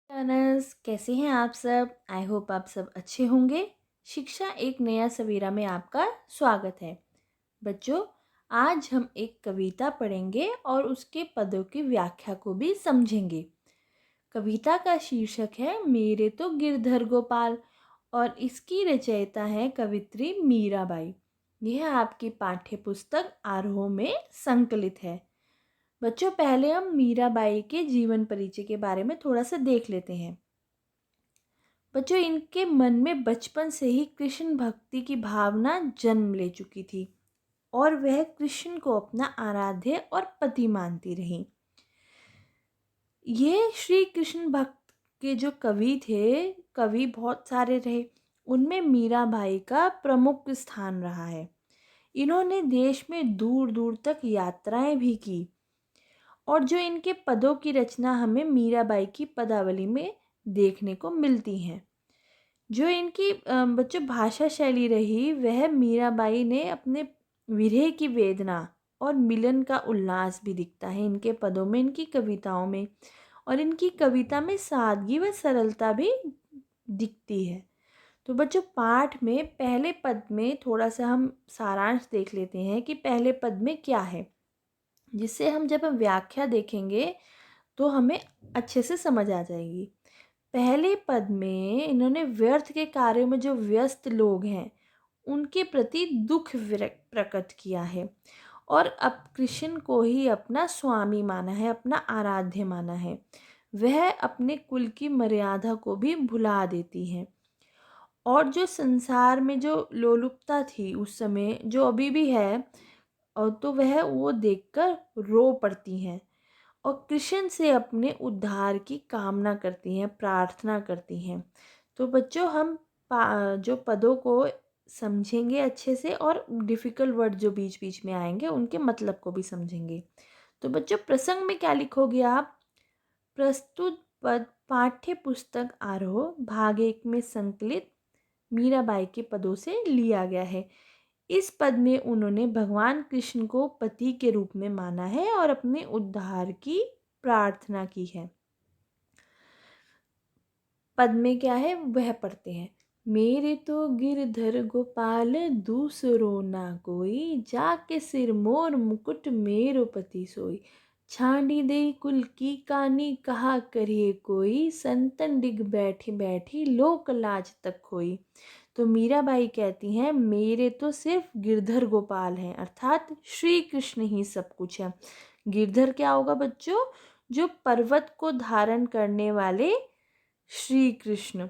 Learners कैसे हैं आप सब। आई होप आप सब अच्छे होंगे। शिक्षा एक नया सवेरा में आपका स्वागत है। बच्चों, आज हम एक कविता पढ़ेंगे और उसके पदों की व्याख्या को भी समझेंगे। कविता का शीर्षक है मेरे तो गिरधर गोपाल और इसकी रचयिता है कवित्री मीराबाई। यह आपकी पाठ्य पुस्तक आरोह में संकलित है। बच्चों, पहले हम मीराबाई के जीवन परिचय के बारे में थोड़ा सा देख लेते हैं। बच्चों, इनके मन में बचपन से ही कृष्ण भक्ति की भावना जन्म ले चुकी थी और वह कृष्ण को अपना आराध्य और पति मानती रही। ये श्री कृष्ण भक्त के जो कवि थे, कवि बहुत सारे रहे, उनमें मीराबाई का प्रमुख स्थान रहा है। इन्होंने देश में दूर दूर तक यात्राएं भी की और जो इनके पदों की रचना हमें मीराबाई की पदावली में देखने को मिलती हैं। जो इनकी बच्चों भाषा शैली रही, वह मीराबाई ने अपने विरह की वेदना और मिलन का उल्लास भी दिखता है इनके पदों में, इनकी कविताओं में। और इनकी कविता में सादगी व सरलता भी दिखती है। तो बच्चों, पाठ में पहले पद में थोड़ा सा हम सारांश देख लेते हैं कि पहले पद में क्या है, जिससे जब हम व्याख्या देखेंगे तो हमें अच्छे से समझ आ जाएगी। पहले पद में इन्होंने व्यर्थ के कार्यों में जो व्यस्त लोग हैं उनके प्रति दुख प्रकट किया है और अब कृष्ण को ही अपना स्वामी माना है, अपना आराध्य माना है। वह अपने कुल की मर्यादा को भी भुला देती हैं और जो संसार में जो लोलुपता थी उस समय, जो अभी भी है, और तो वह वो देखकर रो पड़ती हैं और कृष्ण से अपने उद्धार की कामना करती हैं, प्रार्थना करती हैं। तो बच्चों, हम जो पदों को समझेंगे अच्छे से और डिफ़िकल्ट वर्ड जो बीच बीच में आएंगे उनके मतलब को भी समझेंगे। तो बच्चों, प्रसंग में क्या लिखोगे आप? प्रस्तुत पद पाठ्य पुस्तक आरोह भाग 1 में संकलित मीराबाई के पदों से लिया गया है। इस पद में उन्होंने भगवान कृष्ण को पति के रूप में माना है और अपने उद्धार की प्रार्थना की है। पद में क्या है वह पढ़ते हैं। मेरे तो गिरधर गोपाल दूसरो ना कोई, जाके सिर मोर मुकुट मेरो पति सोई। छांडी दे कुल की कानी, कहा करिए कोई, संतन डिग बैठी बैठी लोक लाज तक खोई। तो मीराबाई कहती हैं मेरे तो सिर्फ गिरधर गोपाल हैं, अर्थात श्री कृष्ण ही सब कुछ है। गिरधर क्या होगा बच्चों? जो पर्वत को धारण करने वाले श्री कृष्ण।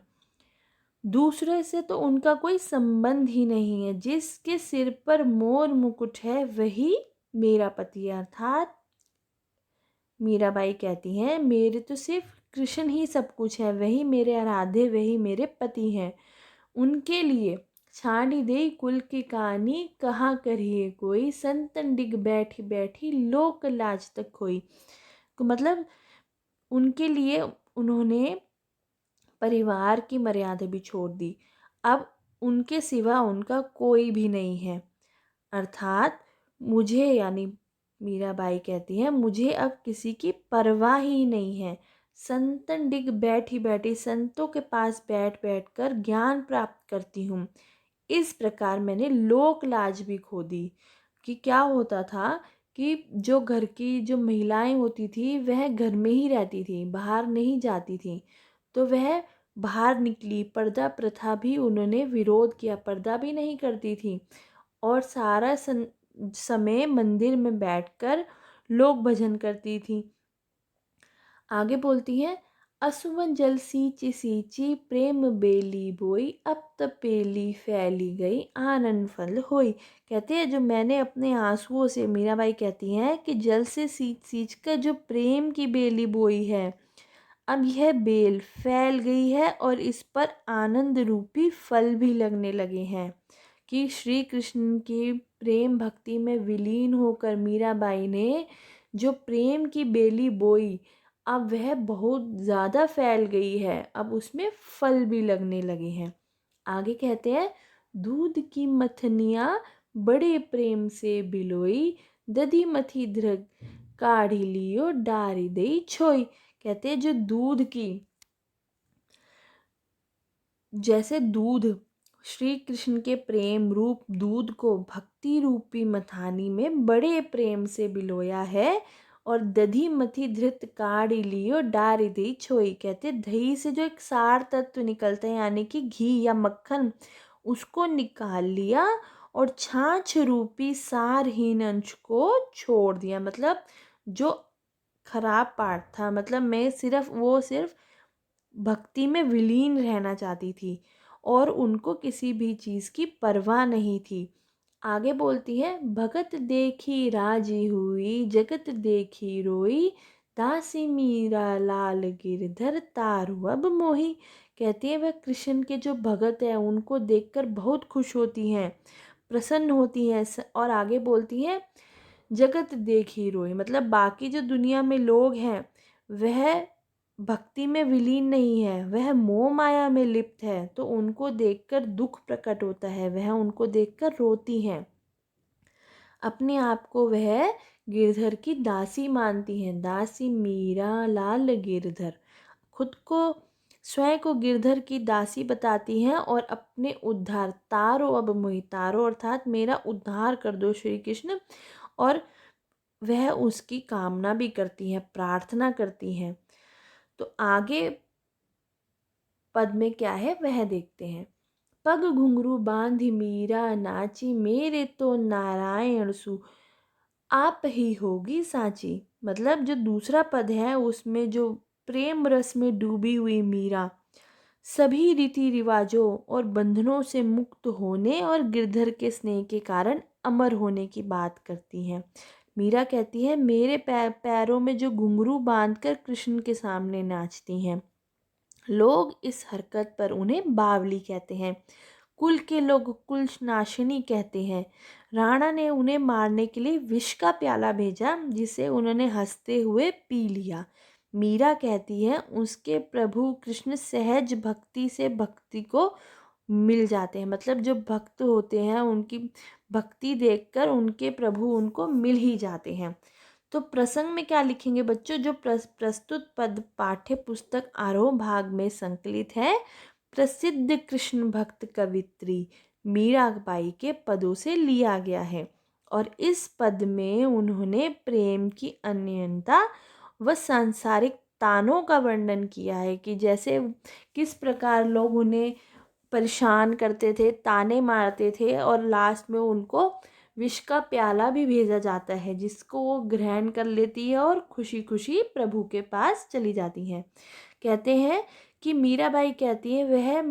दूसरे से तो उनका कोई संबंध ही नहीं है। जिसके सिर पर मोर मुकुट है वही मेरा पति है। अर्थात मीराबाई कहती हैं मेरे तो सिर्फ कृष्ण ही सब कुछ है, वही मेरे आराध्य, वही मेरे पति हैं। उनके लिए छाड़ी दे कुल की कहानी, कहाँ करिए कोई, संतन डिग बैठी बैठी लोक लाज तक खोई। तो मतलब उनके लिए उन्होंने परिवार की मर्यादा भी छोड़ दी। अब उनके सिवा उनका कोई भी नहीं है। अर्थात मुझे, यानी मीराबाई कहती है मुझे अब किसी की परवाह ही नहीं है। संतन डिग बैठी बैठी, संतों के पास बैठ बैठ कर ज्ञान प्राप्त करती हूँ। इस प्रकार मैंने लोक लाज भी खो दी। कि क्या होता था कि जो घर की जो महिलाएं होती थी वह घर में ही रहती थी, बाहर नहीं जाती थी। तो वह बाहर निकली, पर्दा प्रथा भी उन्होंने विरोध किया, पर्दा भी नहीं करती थी और सारा समय मंदिर में बैठकर लोक भजन करती थी। आगे बोलती हैं असुवन जल सींची सींची, प्रेम बेली बोई, अब तपेली फैली गई, आनंद फल होई। कहते हैं जो मैंने अपने आंसुओं से, मीराबाई कहती हैं कि जल से सींच सींच कर जो प्रेम की बेली बोई है, अब यह बेल फैल गई है और इस पर आनंद रूपी फल भी लगने लगे हैं। कि श्री कृष्ण की प्रेम भक्ति में विलीन होकर मीराबाई ने जो प्रेम की बेली बोई, अब वह बहुत ज़्यादा फैल गई है, अब उसमें फल भी लगने लगे हैं। आगे कहते हैं दूध की मथनिया बड़े प्रेम से बिलोई, दधी मथी धृग काढ़ी लियो, डारी दई छोई। कहते हैं जो दूध की जैसे दूध, श्री कृष्ण के प्रेम रूप दूध को भक्ति रूपी मथानी में बड़े प्रेम से बिलोया है, और दधी मथी धृत काढ़ी लियो डारी दी छोई। कहते दही से जो एक सार तत्व निकलता है यानी कि घी या मक्खन, उसको निकाल लिया और छाछ रूपी सारहीन अंश को छोड़ दिया। मतलब जो खराब पार्ट था, मतलब मैं सिर्फ भक्ति में विलीन रहना चाहती थी और उनको किसी भी चीज़ की परवाह नहीं थी। आगे बोलती है, भगत देखी राजी हुई जगत देखी रोई, दासी मीरा लाल गिरधर तारु अब मोही। कहती है वह कृष्ण के जो भगत है उनको देखकर बहुत खुश होती हैं, प्रसन्न होती हैं। और आगे बोलती है, जगत देखी रोई, मतलब बाकी जो दुनिया में लोग हैं वह भक्ति में विलीन नहीं है, वह मोह माया में लिप्त है, तो उनको देखकर दुख प्रकट होता है, वह उनको देखकर रोती हैं। अपने आप को वह गिरधर की दासी मानती हैं, दासी मीरा लाल गिरधर। खुद को स्वयं को गिरधर की दासी बताती हैं और अपने उद्धार, तारो अब मोहि, तारो अर्थात मेरा उद्धार कर दो श्री कृष्ण, और वह उसकी कामना भी करती हैं, प्रार्थना करती हैं। तो आगे पद में क्या है वह देखते हैं। पग घुंघरू बांधी मीरा नाची, मेरे तो नारायण सु आप ही होगी साची। मतलब जो दूसरा पद है उसमें जो प्रेम रस में डूबी हुई मीरा सभी रीति रिवाजों और बंधनों से मुक्त होने और गिरधर के स्नेह के कारण अमर होने की बात करती हैं। मीरा कहती है मेरे पैरों में जो घुंघरू बांधकर कृष्ण के सामने नाचती हैं। लोग इस हरकत पर उन्हें बावली कहते हैं, कुल के लोग कुल नाशिनी कहते हैं। राणा ने उन्हें मारने के लिए विष का प्याला भेजा जिसे उन्होंने हंसते हुए पी लिया। मीरा कहती है उसके प्रभु कृष्ण सहज भक्ति से भक्ति को मिल जाते हैं, मतलब जो भक्त होते हैं उनकी भक्ति देखकर उनके प्रभु उनको मिल ही जाते हैं। तो प्रसंग में क्या लिखेंगे बच्चों, जो प्रस्तुत पद पाठ्य पुस्तक आरोह भाग में संकलित है प्रसिद्ध कृष्ण भक्त कवित्री मीराबाई के पदों से लिया गया है, और इस पद में उन्होंने प्रेम की अनन्यता व सांसारिक तानों का वर्णन किया है कि जैसे किस प्रकार लोग उन्हें परेशान करते थे, ताने मारते थे, और लास्ट में उनको विष का प्याला भी भेजा जाता है जिसको वो ग्रहण कर लेती है और खुशी खुशी प्रभु के पास चली जाती हैं। कहते हैं कि मीराबाई कहती है वह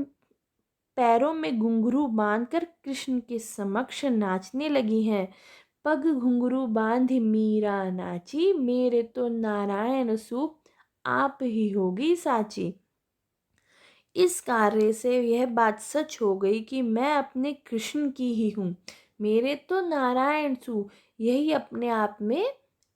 पैरों में घुंघरू बांधकर कृष्ण के समक्ष नाचने लगी हैं। पग घुंघरू बांध मीरा नाची, मेरे तो नारायण सु आप ही होगी साची। इस कार्य से यह बात सच हो गई कि मैं अपने कृष्ण की ही हूँ, मेरे तो नारायण सु, यही अपने आप में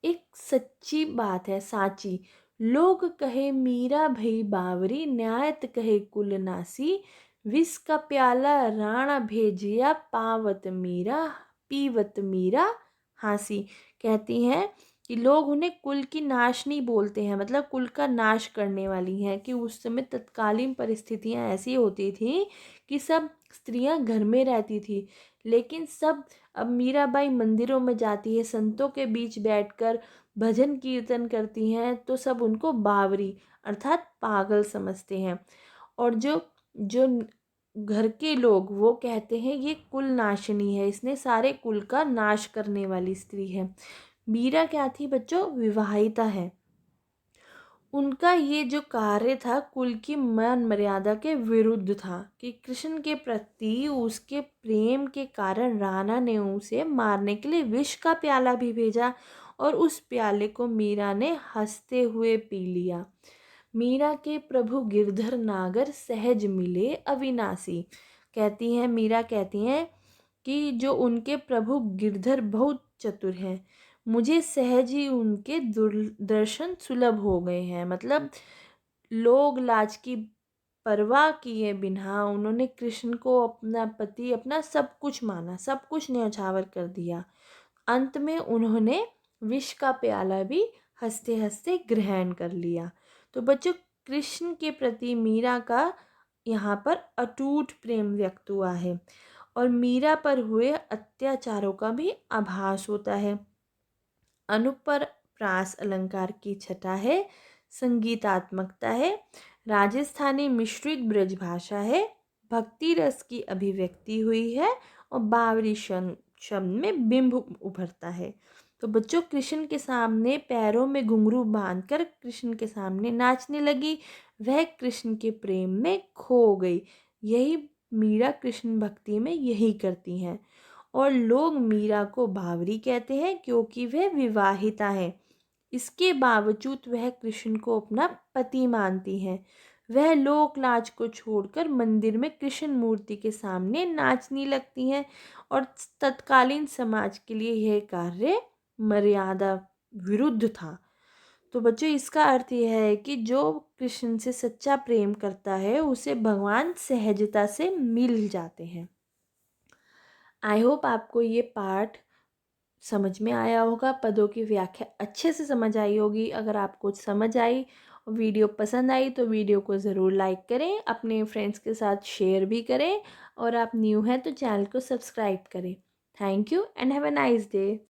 एक सच्ची बात है, साची। लोग कहे मीरा भई बावरी, न्यायत कहे कुल नासी, विष का प्याला राणा भेजिया, पावत मीरा पीवत मीरा हासी। कहती हैं कि लोग उन्हें कुल की नाशनी बोलते हैं, मतलब कुल का नाश करने वाली हैं, कि उस समय तत्कालीन परिस्थितियां ऐसी होती थी कि सब स्त्रियां घर में रहती थी, लेकिन सब अब मीराबाई मंदिरों में जाती है, संतों के बीच बैठकर भजन कीर्तन करती हैं, तो सब उनको बावरी अर्थात पागल समझते हैं। और जो जो घर के लोग वो कहते हैं ये कुल नाशिनी है, इसने सारे कुल का नाश करने वाली स्त्री है। मीरा क्या थी बच्चों, विवाहिता है। उनका ये जो कार्य था कुल की मान मर्यादा के विरुद्ध था कि कृष्ण के प्रति उसके प्रेम के कारण राणा ने उसे मारने के लिए विष का प्याला भी भेजा, और उस प्याले को मीरा ने हंसते हुए पी लिया। मीरा के प्रभु गिरधर नागर सहज मिले अविनाशी। कहती हैं मीरा कहती हैं कि जो उनके प्रभु गिरधर बहुत चतुर हैं, मुझे सहज ही उनके दर्शन सुलभ हो गए हैं। मतलब लोग लाज की परवाह किए बिना उन्होंने कृष्ण को अपना पति, अपना सब कुछ माना, सब कुछ न्यौछावर कर दिया। अंत में उन्होंने विष का प्याला भी हंसते हंसते ग्रहण कर लिया। तो बच्चों कृष्ण के प्रति मीरा का यहाँ पर अटूट प्रेम व्यक्त हुआ है और मीरा पर हुए अत्याचारों का भी आभास होता है। अनुपर प्रास अलंकार की छटा है, संगीतात्मकता है, राजस्थानी मिश्रित ब्रज भाषा है, भक्ति रस की अभिव्यक्ति हुई है और बावरी शब्द में बिंब उभरता है। तो बच्चों, कृष्ण के सामने पैरों में घुंघरू बांधकर कृष्ण के सामने नाचने लगी, वह कृष्ण के प्रेम में खो गई। यही मीरा कृष्ण भक्ति में यही करती हैं। और लोग मीरा को बावरी कहते हैं क्योंकि वह विवाहिता है। इसके बावजूद वह कृष्ण को अपना पति मानती हैं। वह लोक लाज को छोड़कर मंदिर में कृष्ण मूर्ति के सामने नाचने लगती हैं और तत्कालीन समाज के लिए यह कार्य मर्यादा विरुद्ध था। तो बच्चों, इसका अर्थ यह है कि जो कृष्ण से सच्चा प्रेम करता है उसे भगवान सहजता से मिल जाते हैं। आई होप आपको ये पार्ट समझ में आया होगा, पदों की व्याख्या अच्छे से समझ आई होगी। अगर आपको समझ आई और वीडियो पसंद आई तो वीडियो को ज़रूर लाइक करें, अपने फ्रेंड्स के साथ शेयर भी करें और आप न्यू हैं तो चैनल को सब्सक्राइब करें। Thank you and have a nice day.